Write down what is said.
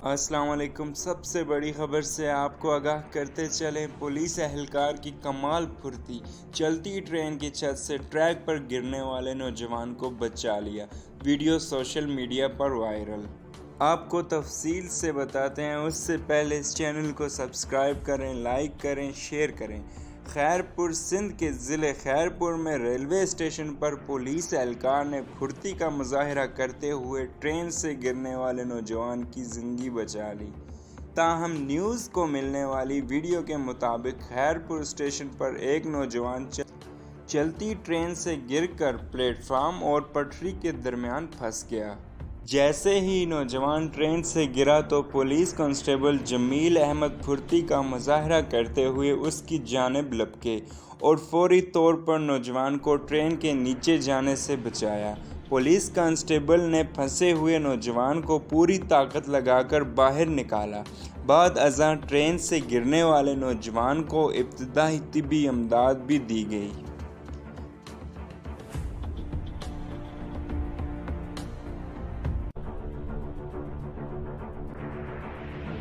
السلام علیکم۔ سب سے بڑی خبر سے آپ کو آگاہ کرتے چلیں، پولیس اہلکار کی کمال پھرتی، چلتی ٹرین کی چھت سے ٹریک پر گرنے والے نوجوان کو بچا لیا۔ ویڈیو سوشل میڈیا پر وائرل۔ آپ کو تفصیل سے بتاتے ہیں، اس سے پہلے اس چینل کو سبسکرائب کریں، لائک کریں، شیئر کریں۔ خیرپور سندھ کے ضلع خیرپور میں ریلوے اسٹیشن پر پولیس اہلکار نے پھرتی کا مظاہرہ کرتے ہوئے ٹرین سے گرنے والے نوجوان کی زندگی بچا لی۔ تاہم نیوز کو ملنے والی ویڈیو کے مطابق خیرپور اسٹیشن پر ایک نوجوان چلتی ٹرین سے گر کر پلیٹ فارم اور پٹری کے درمیان پھنس گیا۔ جیسے ہی نوجوان ٹرین سے گرا تو پولیس کانسٹیبل جمیل احمد پھرتی کا مظاہرہ کرتے ہوئے اس کی جانب لپکے اور فوری طور پر نوجوان کو ٹرین کے نیچے جانے سے بچایا۔ پولیس کانسٹیبل نے پھنسے ہوئے نوجوان کو پوری طاقت لگا کر باہر نکالا۔ بعد ازاں ٹرین سے گرنے والے نوجوان کو ابتدائی طبی امداد بھی دی گئی۔